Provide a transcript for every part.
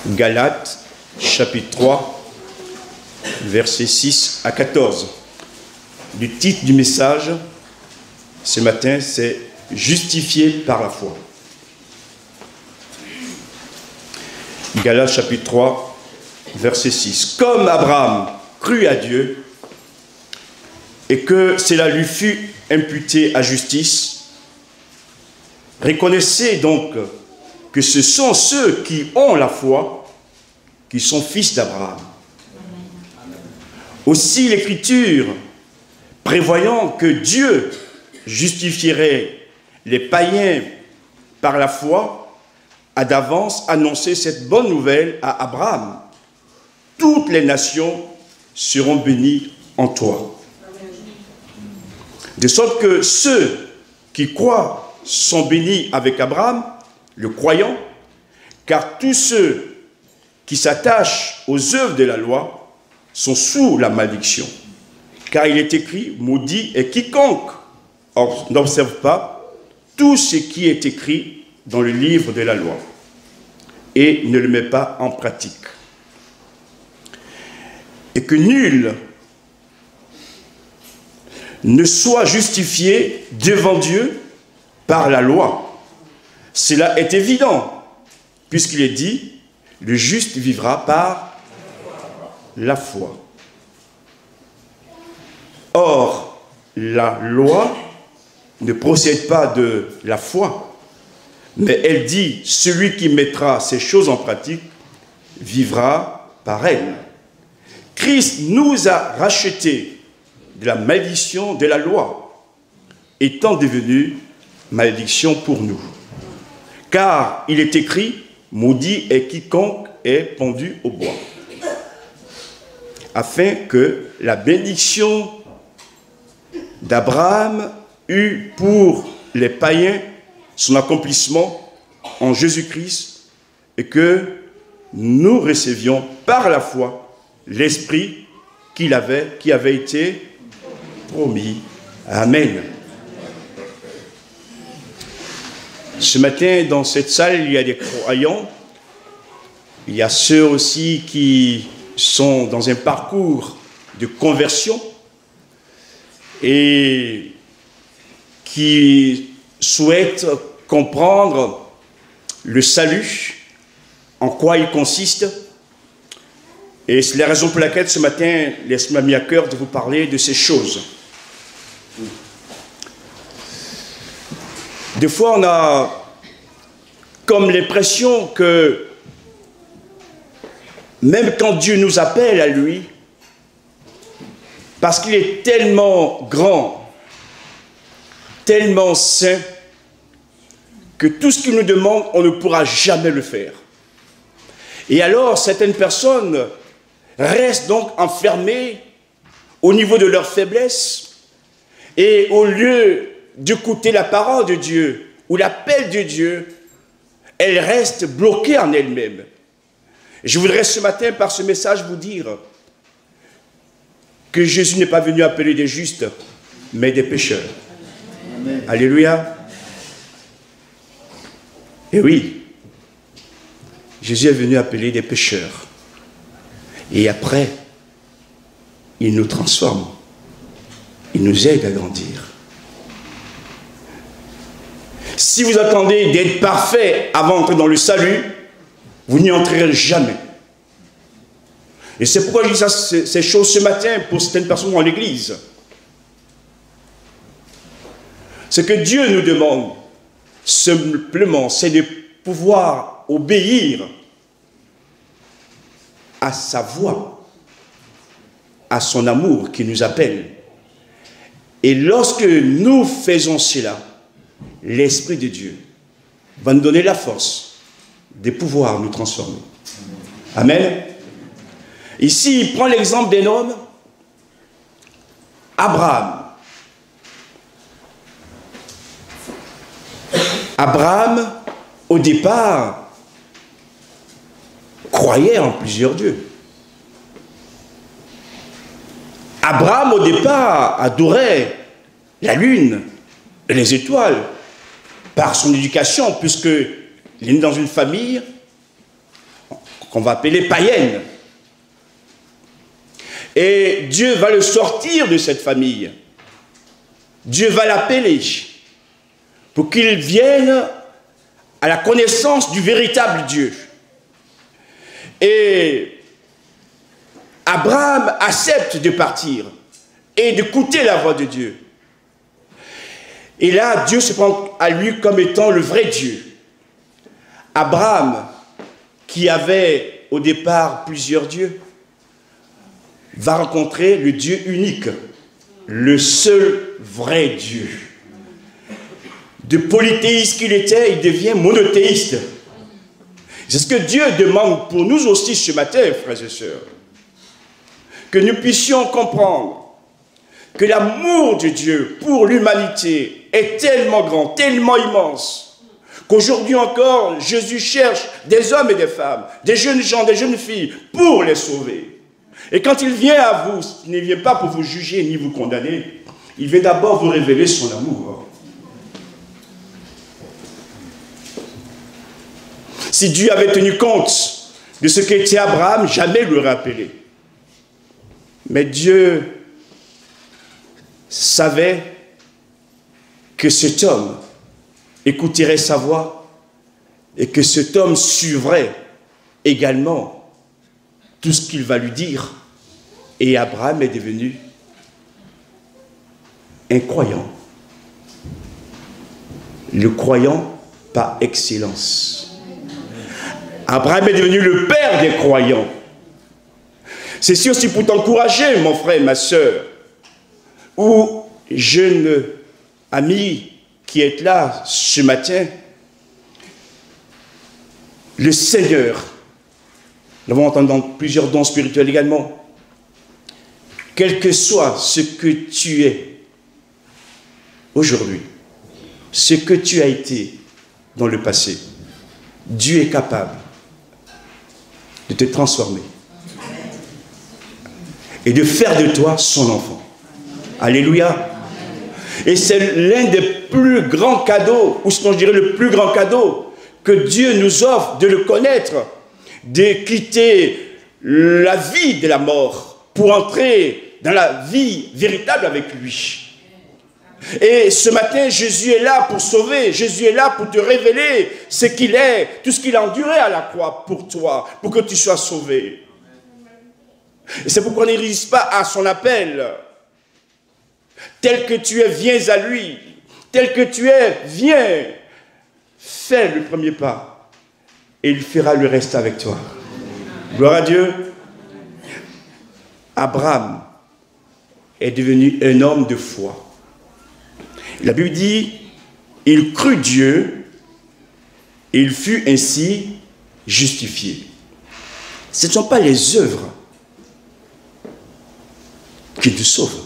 Galates, chapitre 3, versets 6 à 14. Le titre du message ce matin, c'est « Justifié par la foi ». Galates, chapitre 3, verset 6. « Comme Abraham crut à Dieu, et que cela lui fut imputé à justice, reconnaissez donc que ce sont ceux qui ont la foi qui sont fils d'Abraham. Aussi l'Écriture, prévoyant que Dieu justifierait les païens par la foi, a d'avance annoncé cette bonne nouvelle à Abraham. Toutes les nations seront bénies en toi. De sorte que ceux qui croient sont bénis avec Abraham, le croyant, car tous ceux qui s'attachent aux œuvres de la loi sont sous la malédiction. Car il est écrit, maudit est quiconque n'observe pas tout ce qui est écrit dans le livre de la loi et ne le met pas en pratique. Et que nul ne soit justifié devant Dieu par la loi. Cela est évident, puisqu'il est dit, le juste vivra par la foi. Or, la loi ne procède pas de la foi, mais elle dit, celui qui mettra ces choses en pratique vivra par elle. Christ nous a rachetés de la malédiction de la loi, étant devenu malédiction pour nous. Car il est écrit, maudit est quiconque est pendu au bois, afin que la bénédiction d'Abraham eût pour les païens son accomplissement en Jésus-Christ et que nous recevions par la foi l'Esprit qui avait été promis. Amen. Ce matin, dans cette salle, il y a des croyants. Il y a ceux aussi qui sont dans un parcours de conversion et qui souhaitent comprendre le salut, en quoi il consiste. Et c'est la raison pour laquelle ce matin, l'Esprit m'a mis à cœur de vous parler de ces choses. Des fois, on a comme l'impression que même quand Dieu nous appelle à lui, parce qu'il est tellement grand, tellement saint, que tout ce qu'il nous demande, on ne pourra jamais le faire. Et alors, certaines personnes restent donc enfermées au niveau de leur faiblesse, et au lieu d'écouter la parole de Dieu ou l'appel de Dieu, elles restent bloquées en elles-mêmes. Je voudrais ce matin, par ce message, vous dire que Jésus n'est pas venu appeler des justes, mais des pécheurs. Amen. Alléluia. Et oui, Jésus est venu appeler des pécheurs. Et après, il nous transforme. Il nous aide à grandir. Si vous attendez d'être parfait avant d'entrer dans le salut, vous n'y entrerez jamais. Et c'est pourquoi je dis ces choses ce matin pour certaines personnes dans l'église. Ce que Dieu nous demande, simplement, c'est de pouvoir obéir à sa voix, à son amour qui nous appelle. Et lorsque nous faisons cela, l'Esprit de Dieu va nous donner la force de pouvoir nous transformer. Amen. Ici, il prend l'exemple d'un homme, Abraham. Abraham, au départ, croyait en plusieurs dieux. Abraham, au départ, adorait la lune et les étoiles par son éducation, puisqu'il est né dans une famille qu'on va appeler païenne. Et Dieu va le sortir de cette famille. Dieu va l'appeler pour qu'il vienne à la connaissance du véritable Dieu. Et Abraham accepte de partir et d'écouter la voix de Dieu. Et là, Dieu se prend à lui comme étant le vrai Dieu. Abraham, qui avait au départ plusieurs dieux, va rencontrer le Dieu unique, le seul vrai Dieu. De polythéiste qu'il était, il devient monothéiste. C'est ce que Dieu demande pour nous aussi ce matin, frères et sœurs. Que nous puissions comprendre que l'amour de Dieu pour l'humanité est tellement grand, tellement immense, qu'aujourd'hui encore, Jésus cherche des hommes et des femmes, des jeunes gens, des jeunes filles, pour les sauver. Et quand il vient à vous, il ne vient pas pour vous juger ni vous condamner, il vient d'abord vous révéler son amour. Si Dieu avait tenu compte de ce qu'était Abraham, jamais il l'aurait appelé. Mais Dieu savait que cet homme écouterait sa voix et que cet homme suivrait également tout ce qu'il va lui dire. Et Abraham est devenu un croyant. Le croyant par excellence. Abraham est devenu le père des croyants. C'est aussi pour t'encourager, mon frère et ma soeur, ou jeune ami qui est là ce matin. Le Seigneur, nous l'avons entendu dans plusieurs dons spirituels également, quel que soit ce que tu es aujourd'hui, ce que tu as été dans le passé, Dieu est capable de te transformer et de faire de toi son enfant. Alléluia. Et c'est l'un des plus grands cadeaux, ou sinon je dirais le plus grand cadeau que Dieu nous offre, de le connaître, de quitter la vie de la mort pour entrer dans la vie véritable avec lui. Et ce matin, Jésus est là pour sauver, Jésus est là pour te révéler ce qu'il est, tout ce qu'il a enduré à la croix pour toi, pour que tu sois sauvé. Et c'est pourquoi on ne résiste pas à son appel. Tel que tu es, viens à lui. Tel que tu es, viens. Fais le premier pas et il fera le reste avec toi. Gloire à Dieu. Abraham est devenu un homme de foi. La Bible dit, il crut Dieu et il fut ainsi justifié. Ce ne sont pas les œuvres qui te sauvent.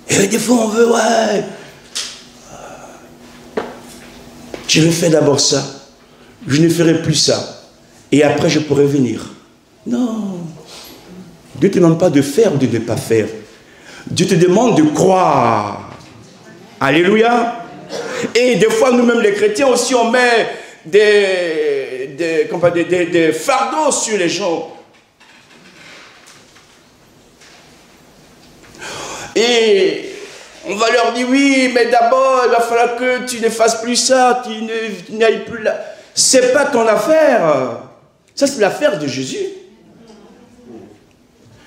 Et des fois on veut, ouais, je vais faire d'abord ça, je ne ferai plus ça, et après je pourrai venir. Non. Dieu ne te demande pas de faire ou de ne pas faire. Dieu te demande de croire. Alléluia. Et des fois, nous-mêmes les chrétiens aussi, on met des fardeaux sur les gens. Et on va leur dire, oui, mais d'abord, il va falloir que tu ne fasses plus ça, tu n'ailles plus là. C'est pas ton affaire. Ça, c'est l'affaire de Jésus.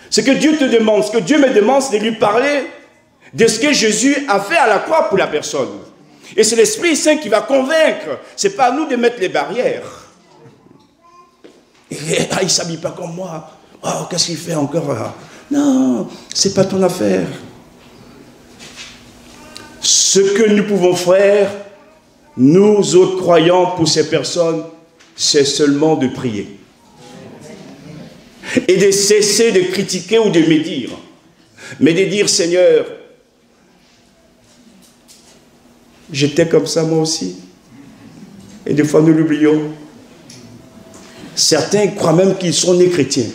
Ce que Dieu te demande, ce que Dieu me demande, c'est de lui parler de ce que Jésus a fait à la croix pour la personne. Et c'est l'Esprit Saint qui va convaincre. Ce n'est pas à nous de mettre les barrières. Et, il ne s'habille pas comme moi. Oh, qu'est-ce qu'il fait encore là? Non, ce n'est pas ton affaire. Ce que nous pouvons faire, nous autres croyants, pour ces personnes, c'est seulement de prier. Et de cesser de critiquer ou de médire. Mais de dire, Seigneur, j'étais comme ça moi aussi. Et des fois nous l'oublions. Certains croient même qu'ils sont nés chrétiens.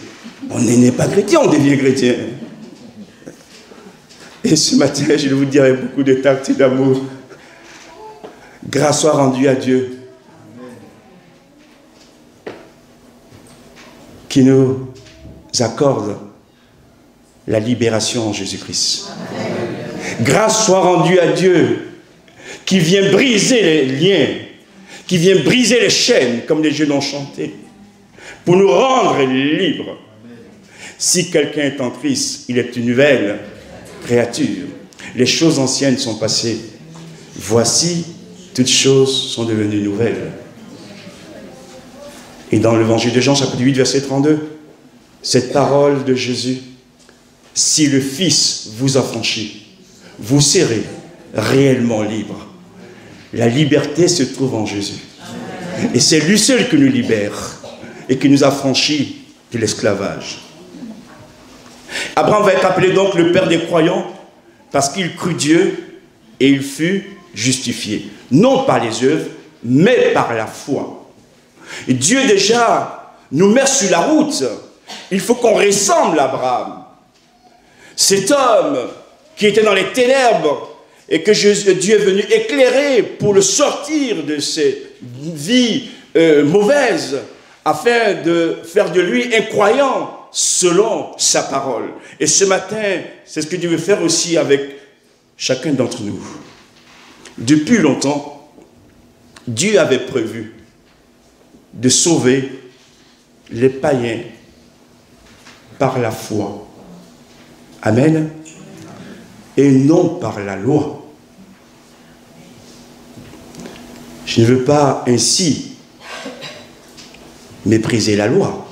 On n'est pas chrétien, on devient chrétien. Et ce matin, je vais vous dire avec beaucoup de tact et d'amour, grâce soit rendue à Dieu. qui nous accorde la libération en Jésus-Christ. Grâce soit rendue à Dieu qui vient briser les liens, qui vient briser les chaînes, comme les jeunes ont chanté, pour nous rendre libres. Si quelqu'un est en Christ, il est une nouvelle créature. Les choses anciennes sont passées. Voici, toutes choses sont devenues nouvelles. Et dans l'évangile de Jean, chapitre 8, verset 32, cette parole de Jésus, si le Fils vous affranchit, vous serez réellement libre. La liberté se trouve en Jésus. Et c'est lui seul qui nous libère et qui nous affranchit de l'esclavage. Abraham va être appelé donc le père des croyants parce qu'il crut Dieu et il fut justifié. Non par les œuvres, mais par la foi. Et Dieu déjà nous met sur la route. Il faut qu'on ressemble à Abraham. Cet homme qui était dans les ténèbres et que Dieu est venu éclairer pour le sortir de cette vie mauvaise afin de faire de lui un croyant selon sa parole. Et ce matin, c'est ce que Dieu veut faire aussi avec chacun d'entre nous. Depuis longtemps, Dieu avait prévu de sauver les païens par la foi. Amen. Et non par la loi. Je ne veux pas ainsi mépriser la loi.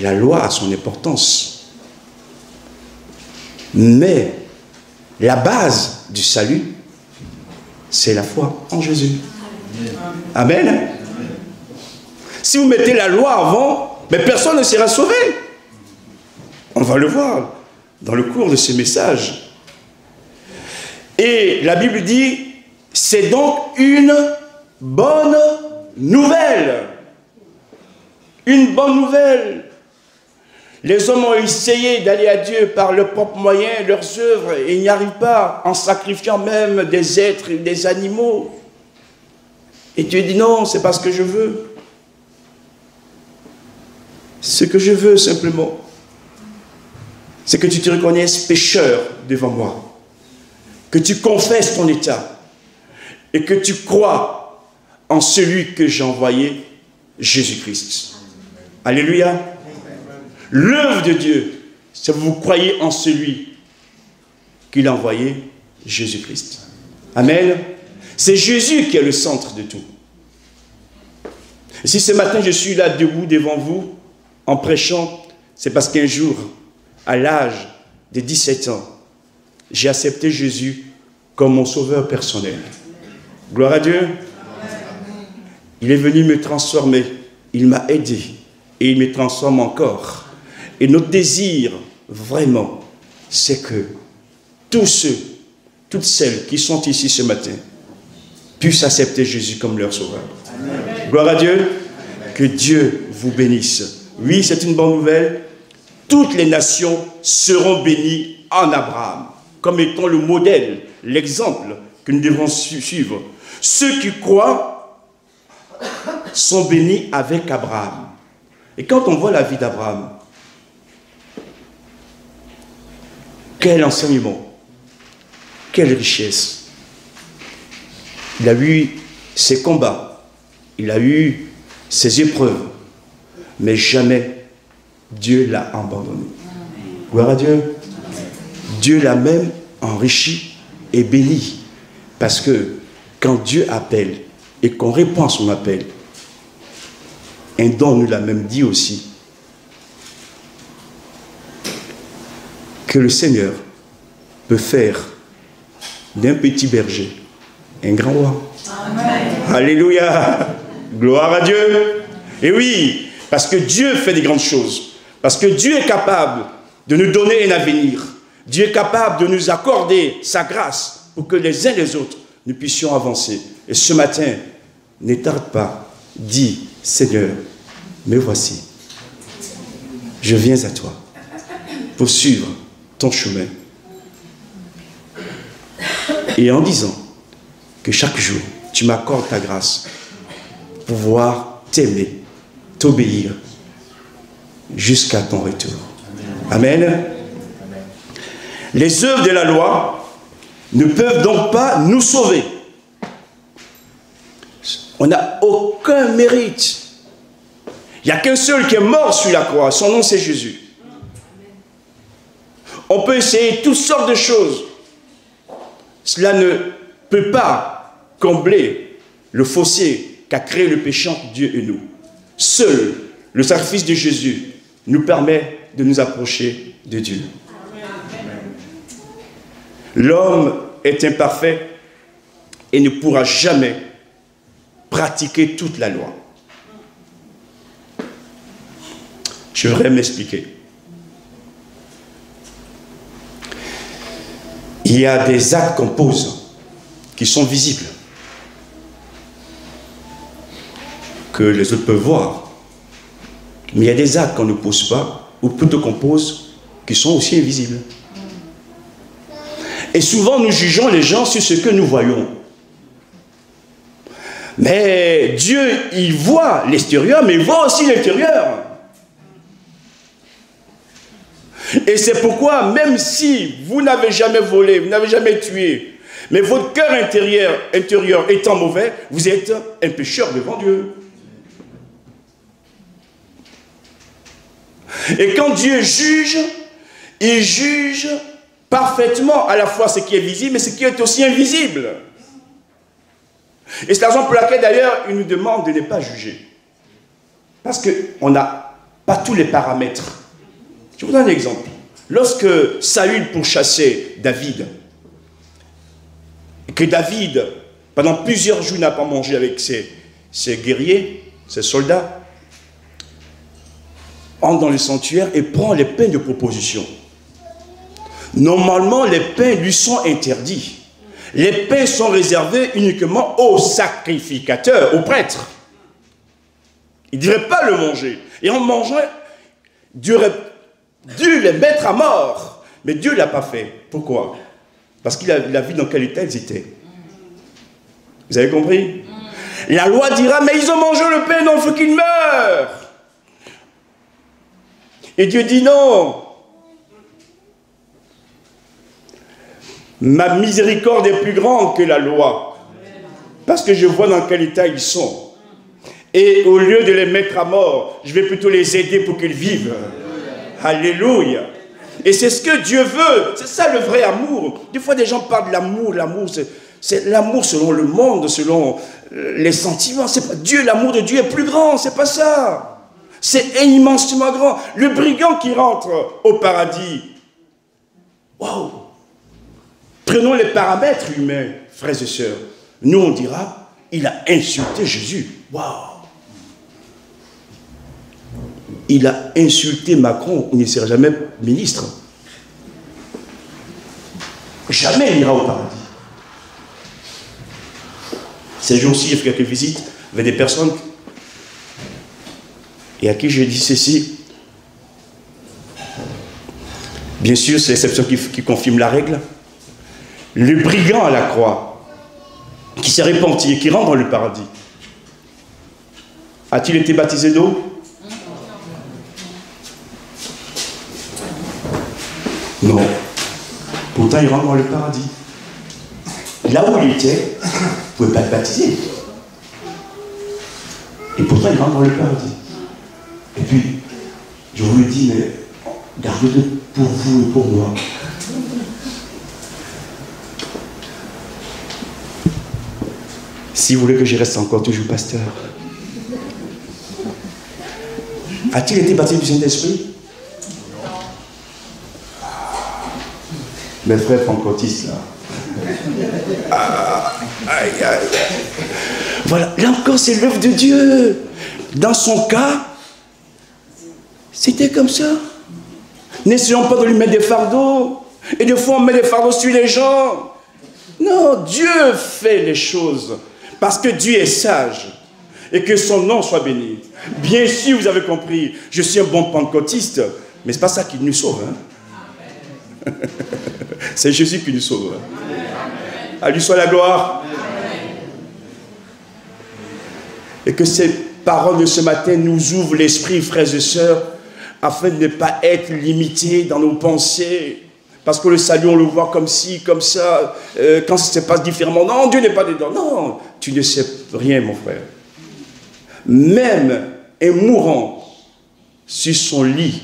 La loi a son importance. Mais la base du salut, c'est la foi en Jésus. Amen. Si vous mettez la loi avant, mais personne ne sera sauvé. On va le voir dans le cours de ce message. Et la Bible dit, c'est donc une bonne nouvelle. Une bonne nouvelle. Les hommes ont essayé d'aller à Dieu par leurs propres moyens, leurs œuvres, et ils n'y arrivent pas, en sacrifiant même des êtres, des animaux. Et Dieu dit non, c'est pas ce que je veux. Ce que je veux simplement, c'est que tu te reconnaisses pécheur devant moi, que tu confesses ton état et que tu crois en celui que j'ai envoyé, Jésus-Christ. Alléluia. L'œuvre de Dieu, c'est que vous croyez en celui qu'il a envoyé, Jésus-Christ. Amen. C'est Jésus qui est le centre de tout. Et si ce matin je suis là debout devant vous en prêchant, c'est parce qu'un jour, à l'âge de 17 ans, j'ai accepté Jésus comme mon sauveur personnel. Gloire à Dieu. Il est venu me transformer. Il m'a aidé. Et il me transforme encore. Et notre désir, vraiment, c'est que tous ceux, toutes celles qui sont ici ce matin, puissent accepter Jésus comme leur sauveur. Amen. Gloire à Dieu. Amen. Que Dieu vous bénisse. Oui, c'est une bonne nouvelle. Toutes les nations seront bénies en Abraham, comme étant le modèle, l'exemple que nous devons suivre. Ceux qui croient sont bénis avec Abraham. Et quand on voit la vie d'Abraham, quel enseignement, quelle richesse. Il a eu ses combats, il a eu ses épreuves, mais jamais Dieu l'a abandonné. Gloire à Dieu. Dieu l'a même enrichi et béni. Parce que quand Dieu appelle et qu'on répond à son appel, un don nous l'a même dit aussi, que le Seigneur peut faire d'un petit berger un grand roi. Amen. Alléluia. Gloire à Dieu. Et oui, parce que Dieu fait des grandes choses. Parce que Dieu est capable de nous donner un avenir. Dieu est capable de nous accorder sa grâce pour que les uns les autres nous puissions avancer. Et ce matin, ne tarde pas, dis, Seigneur, me voici. Je viens à toi pour suivre ton chemin. Et en disant que chaque jour, tu m'accordes ta grâce pour pouvoir t'aimer, t'obéir jusqu'à ton retour. Amen. Les œuvres de la loi ne peuvent donc pas nous sauver. On n'a aucun mérite. Il n'y a qu'un seul qui est mort sur la croix. Son nom, c'est Jésus. On peut essayer toutes sortes de choses. Cela ne peut pas combler le fossé qu'a créé le péché entre Dieu et nous. Seul le sacrifice de Jésus nous permet de nous approcher de Dieu. L'homme est imparfait et ne pourra jamais pratiquer toute la loi. Je voudrais m'expliquer. Il y a des actes qu'on pose qui sont visibles, que les autres peuvent voir. Mais il y a des actes qu'on ne pose pas, ou plutôt qu'on pose, qui sont aussi invisibles. Et souvent, nous jugeons les gens sur ce que nous voyons. Mais Dieu, il voit l'extérieur, mais il voit aussi l'intérieur. Et c'est pourquoi, même si vous n'avez jamais volé, vous n'avez jamais tué, mais votre cœur intérieur étant mauvais, vous êtes un pécheur devant Dieu. Et quand Dieu juge, il juge parfaitement à la fois ce qui est visible, mais ce qui est aussi invisible. Et c'est la raison pour laquelle d'ailleurs il nous demande de ne pas juger. Parce qu'on n'a pas tous les paramètres. Je vous donne un exemple. Lorsque Saül pourchassait David, et que David, pendant plusieurs jours, n'a pas mangé avec ses guerriers, ses soldats, entre dans le sanctuaire et prend les pains de proposition. Normalement, les pains lui sont interdits. Les pains sont réservés uniquement aux sacrificateurs, aux prêtres. Ils ne devraient pas le manger. Et en mangeant, Dieu aurait dû les mettre à mort. Mais Dieu ne l'a pas fait. Pourquoi? Parce qu'il a vu dans quel état ils étaient. Vous avez compris? La loi dira, mais ils ont mangé le pain, donc il faut qu'ils meurent. Et Dieu dit non. Ma miséricorde est plus grande que la loi. Parce que je vois dans quel état ils sont. Et au lieu de les mettre à mort, je vais plutôt les aider pour qu'ils vivent. Alléluia. Et c'est ce que Dieu veut. C'est ça le vrai amour. Des fois, des gens parlent de l'amour. L'amour, c'est l'amour selon le monde, selon les sentiments. C'est pas Dieu, l'amour de Dieu est plus grand. C'est pas ça. C'est immensément grand. Le brigand qui rentre au paradis. Waouh! Prenons les paramètres humains, frères et sœurs. Nous, on dira, il a insulté Jésus. Waouh! Il a insulté Macron, il ne sera jamais ministre. Jamais il ira au paradis. Ces jours-ci, j'ai fait quelques visites avec des personnes et à qui j'ai dit ceci. Bien sûr, c'est l'exception qui confirme la règle. Le brigand à la croix, qui s'est repenti et qui rentre dans le paradis, a-t-il été baptisé d'eau? Non. Pourtant, il rentre dans le paradis. Là où il était, il ne pouvait pas être baptisé. Et pourtant, il rentre dans le paradis. Et puis, je vous le dis, mais gardez-le pour vous et pour moi. Si vous voulez que je reste encore toujours pasteur. A-t-il été baptisé du Saint-Esprit? Mes frères pentecôtistes, là. Aïe, aïe, aïe. Voilà, là encore, c'est l'œuvre de Dieu. Dans son cas, c'était comme ça. N'essayons pas de lui mettre des fardeaux. Et des fois, on met des fardeaux sur les gens. Non, Dieu fait les choses. Parce que Dieu est sage. Et que son nom soit béni. Bien sûr, vous avez compris, je suis un bon pentecôtiste. Mais ce n'est pas ça qui nous sauve. Hein? C'est Jésus qui nous sauve. À lui soit la gloire. Et que ces paroles de ce matin nous ouvrent l'esprit, frères et sœurs, afin de ne pas être limité dans nos pensées. Parce que le salut, on le voit comme ci, comme ça, quand ça se passe différemment. Non, Dieu n'est pas dedans. Non, tu ne sais rien, mon frère. Même un mourant sur son lit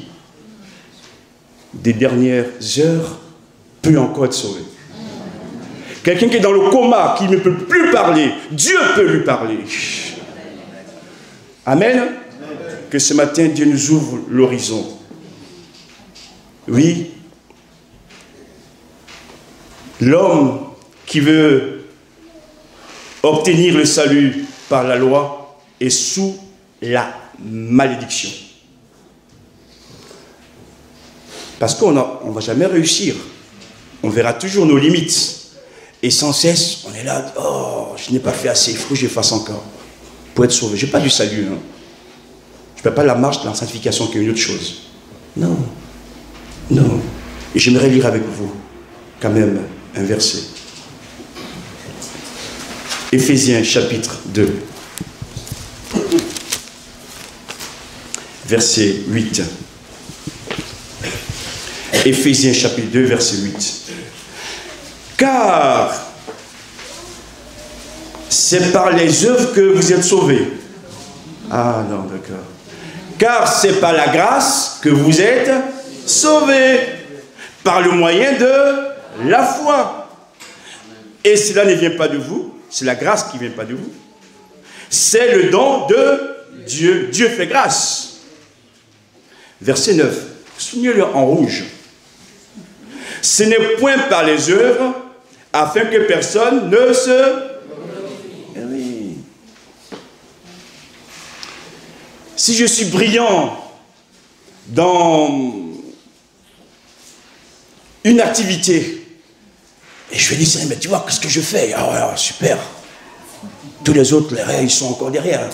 des dernières heures peut encore être sauvé. Quelqu'un qui est dans le coma, qui ne peut plus parler, Dieu peut lui parler. Amen. Que ce matin, Dieu nous ouvre l'horizon. Oui. L'homme qui veut obtenir le salut par la loi est sous la malédiction. Parce qu'on ne va jamais réussir. On verra toujours nos limites. Et sans cesse, on est là, oh, je n'ai pas fait assez, il faut que je fasse encore pour être sauvé. Je n'ai pas du salut. Hein. Je ne fais pas la marche de la sanctification qui est une autre chose. Non. Non. Et j'aimerais lire avec vous, quand même, un verset. Éphésiens chapitre 2. Verset 8. Éphésiens chapitre 2, verset 8. Car c'est par les œuvres que vous êtes sauvés. Ah non, d'accord. Car c'est par la grâce que vous êtes sauvés, par le moyen de la foi. Et cela ne vient pas de vous, c'est la grâce qui ne vient pas de vous. C'est le don de Dieu. Dieu fait grâce. Verset 9. Soulignez-le en rouge. Ce n'est point par les œuvres, afin que personne ne se... Oui. Si je suis brillant dans une activité, et je vais dire, mais tu vois, qu'est-ce que je fais? Ah ouais, super. Tous les autres, ils sont encore derrière.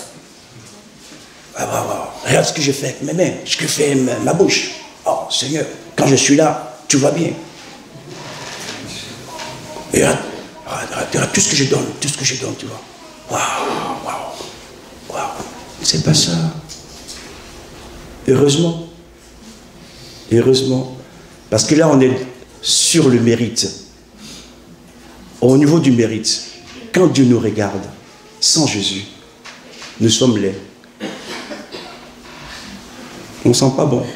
Ah, regarde ce que je fais avec mes mains, ce que fait ma bouche. Oh Seigneur, quand je suis là, tu vois bien. Et regarde tout ce que je donne, tu vois. Waouh. C'est pas ça. Heureusement. Parce que là, on est sur le mérite. Au niveau du mérite, quand Dieu nous regarde, sans Jésus, nous sommes laids. On ne sent pas bon.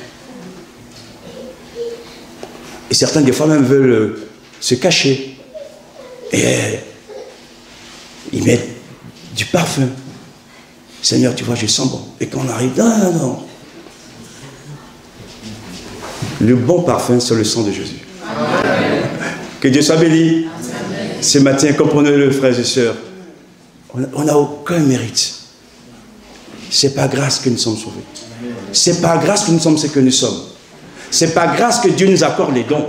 Et certains, des fois, même veulent se cacher. Et ils mettent du parfum. Seigneur, tu vois, je sens bon. Et quand on arrive, non. Le bon parfum, c'est le sang de Jésus. Amen. Que Dieu soit béni. Amen. Ce matin, comprenez-le, frères et sœurs, on n'a aucun mérite. C'est par grâce que nous sommes sauvés. C'est par grâce que nous sommes ce que nous sommes. C'est par grâce que Dieu nous accorde les dons.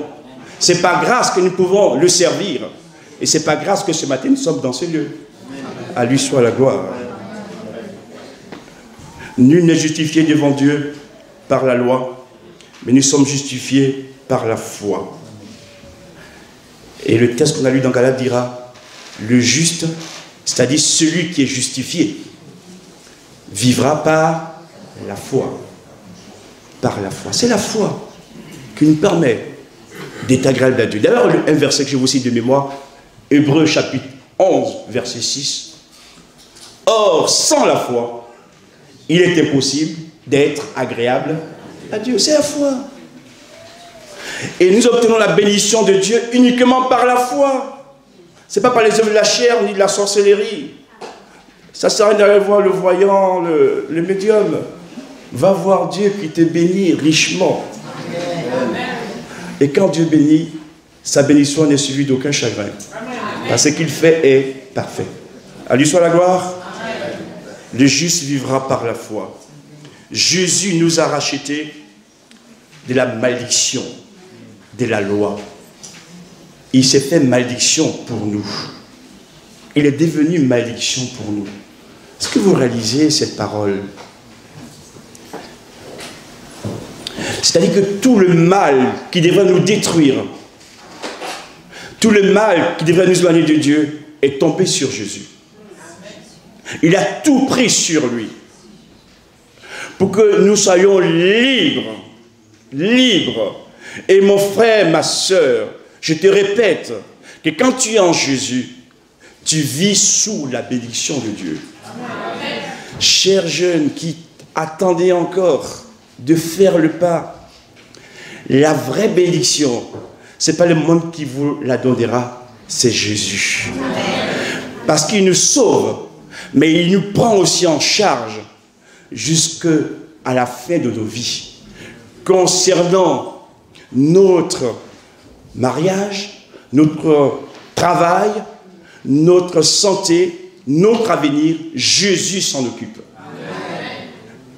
C'est par grâce que nous pouvons le servir. Et c'est par grâce que ce matin, nous sommes dans ce lieu. À lui soit la gloire. Nul n'est justifié devant Dieu par la loi, mais nous sommes justifiés par la foi. Et le texte qu'on a lu dans Galates dira, le juste, c'est-à-dire celui qui est justifié, vivra par la foi. Par la foi. C'est la foi qui nous permet d'être agréable à Dieu. D'ailleurs, un verset que je vous cite de mémoire, Hébreux chapitre 11, verset 6. Or, sans la foi, il est impossible d'être agréable à Dieu. C'est la foi. Et nous obtenons la bénédiction de Dieu uniquement par la foi. Ce n'est pas par les œuvres de la chair ni de la sorcellerie. Ça sert à rien d'aller voir le voyant, le médium. Va voir Dieu qui te bénit richement. Et quand Dieu bénit, sa bénédiction n'est suivie d'aucun chagrin. Parce que ce qu'il fait est parfait. À lui soit la gloire. Le juste vivra par la foi. Jésus nous a rachetés de la malédiction, de la loi. Il s'est fait malédiction pour nous. Il est devenu malédiction pour nous. Est-ce que vous réalisez cette parole? C'est-à-dire que tout le mal qui devrait nous détruire, tout le mal qui devrait nous éloigner de Dieu est tombé sur Jésus. Il a tout pris sur lui pour que nous soyons libres libre. Et mon frère, ma soeur, je te répète que quand tu es en Jésus, tu vis sous la bénédiction de Dieu. Amen. Chers jeunes qui attendez encore de faire le pas, la vraie bénédiction, ce n'est pas le monde qui vous la donnera, c'est Jésus. Amen. Parce qu'il nous sauve, mais il nous prend aussi en charge jusqu'à la fin de nos vies. Concernant notre mariage, notre travail, notre santé, notre avenir, Jésus s'en occupe. Amen.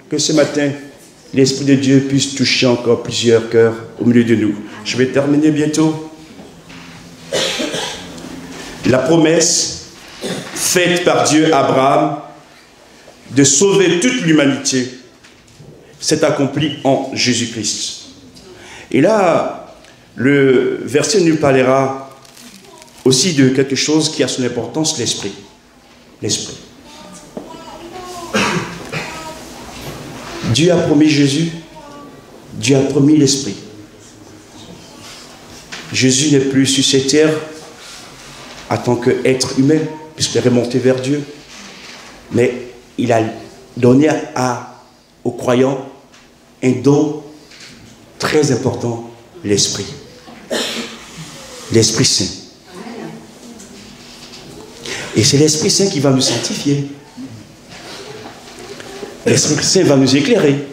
Que ce matin, l'Esprit de Dieu puisse toucher encore plusieurs cœurs au milieu de nous. Je vais terminer bientôt. La promesse faite par Dieu à Abraham de sauver toute l'humanité s'est accomplie en Jésus-Christ. Et là, le verset nous parlera aussi de quelque chose qui a son importance, l'esprit. L'esprit. Dieu a promis Jésus, Dieu a promis l'esprit. Jésus n'est plus sur cette terre en tant qu'être humain, puisqu'il est remonté vers Dieu. Mais il a donné aux croyants un don très important, l'Esprit. L'Esprit Saint. Et c'est l'Esprit Saint qui va nous sanctifier. L'Esprit Saint va nous éclairer.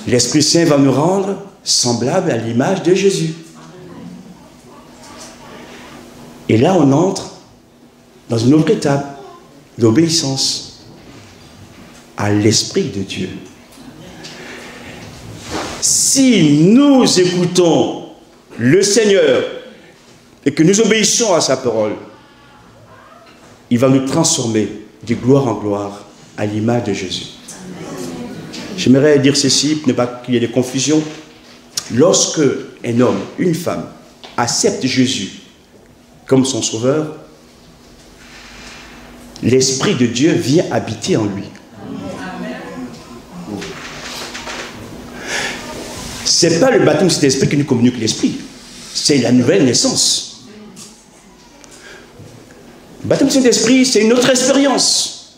L'Esprit Saint va nous rendre semblables à l'image de Jésus. Et là, on entre dans une autre étape, l'obéissance à l'Esprit de Dieu. Si nous écoutons le Seigneur et que nous obéissons à sa parole, il va nous transformer de gloire en gloire à l'image de Jésus. J'aimerais dire ceci pour ne pas qu'il y ait de confusion. Lorsque un homme, une femme, accepte Jésus comme son sauveur, l'Esprit de Dieu vient habiter en lui. Ce n'est pas le baptême de cet esprit qui nous communique l'esprit, c'est la nouvelle naissance. Le baptême de cet esprit, c'est une autre expérience.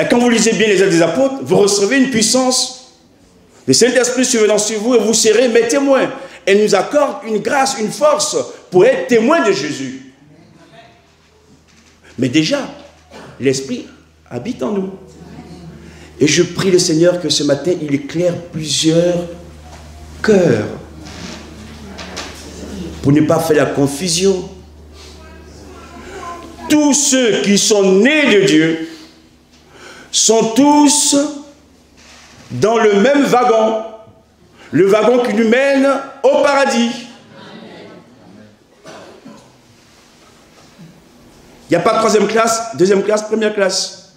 Quand vous lisez bien les Actes des Apôtres, vous recevez une puissance. Le Saint-Esprit survenant sur vous et vous serez mes témoins. Elle nous accorde une grâce, une force pour être témoins de Jésus. Mais déjà, l'Esprit habite en nous. Et je prie le Seigneur que ce matin, il éclaire plusieurs cœurs pour ne pas faire la confusion. Tous ceux qui sont nés de Dieu sont tous dans le même wagon, le wagon qui nous mène au paradis. Il n'y a pas de troisième classe, deuxième classe, première classe.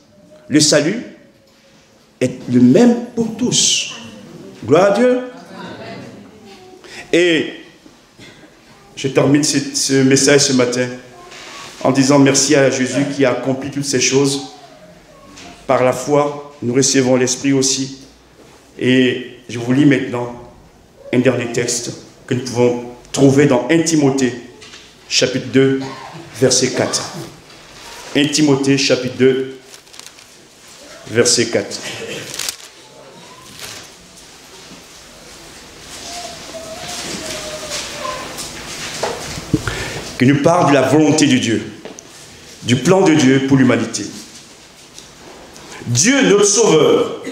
Le salut est le même pour tous. Gloire à Dieu. Et je termine ce message ce matin en disant merci à Jésus qui a accompli toutes ces choses. Par la foi, nous recevons l'Esprit aussi. Et je vous lis maintenant un dernier texte que nous pouvons trouver dans 1 Timothée, chapitre 2, verset 4. 1 Timothée, chapitre 2, verset 4. Qui nous parle de la volonté de Dieu, du plan de Dieu pour l'humanité. Dieu, notre Sauveur,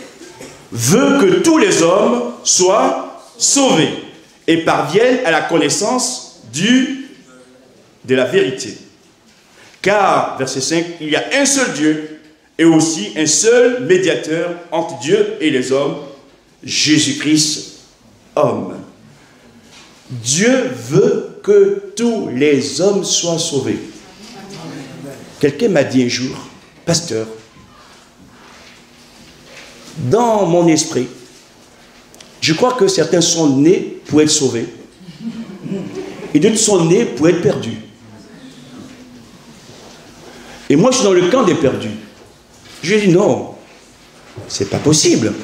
veut que tous les hommes soient sauvés et parviennent à la connaissance de la vérité. Car, verset 5, il y a un seul Dieu et aussi un seul médiateur entre Dieu et les hommes, Jésus-Christ, homme. Dieu veut que tous les hommes soient sauvés. Quelqu'un m'a dit un jour, pasteur, dans mon esprit, je crois que certains sont nés pour être sauvés et d'autres sont nés pour être perdus. Et moi, je suis dans le camp des perdus. Je lui ai dit non, c'est pas possible.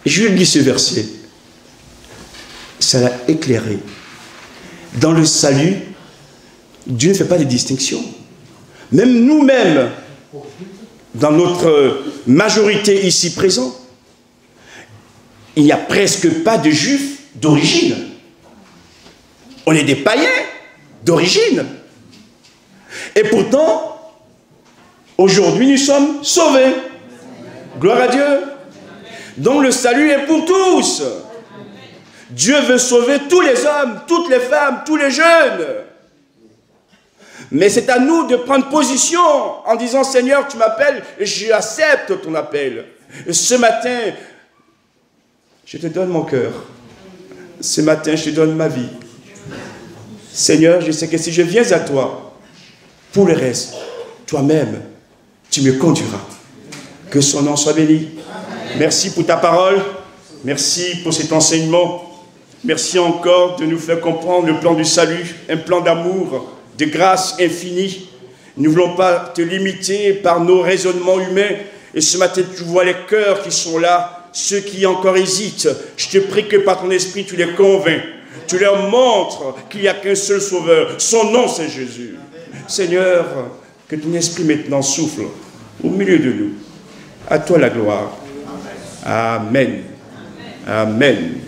Et je lui ai dit ce verset. ça l'a éclairé. Dans le salut, Dieu ne fait pas de distinction. Même nous-mêmes, dans notre majorité ici présent, il n'y a presque pas de juifs d'origine. On est des païens d'origine. Et pourtant, aujourd'hui, nous sommes sauvés. Gloire à Dieu. Donc le salut est pour tous. Dieu veut sauver tous les hommes, toutes les femmes, tous les jeunes. Mais c'est à nous de prendre position en disant, Seigneur, tu m'appelles et j'accepte ton appel. Et ce matin, je te donne mon cœur. Ce matin, je te donne ma vie. Seigneur, je sais que si je viens à toi, pour le reste, toi-même, tu me conduiras. Que son nom soit béni. Merci pour ta parole. Merci pour cet enseignement. Merci encore de nous faire comprendre le plan du salut, un plan d'amour, de grâce infinie. Nous ne voulons pas te limiter par nos raisonnements humains. Et ce matin, tu vois les cœurs qui sont là, ceux qui encore hésitent. Je te prie que par ton esprit, tu les convaincs. Tu leur montres qu'il n'y a qu'un seul sauveur. Son nom, c'est Jésus. Seigneur, que ton esprit maintenant souffle au milieu de nous. À toi la gloire. Amen. Amen.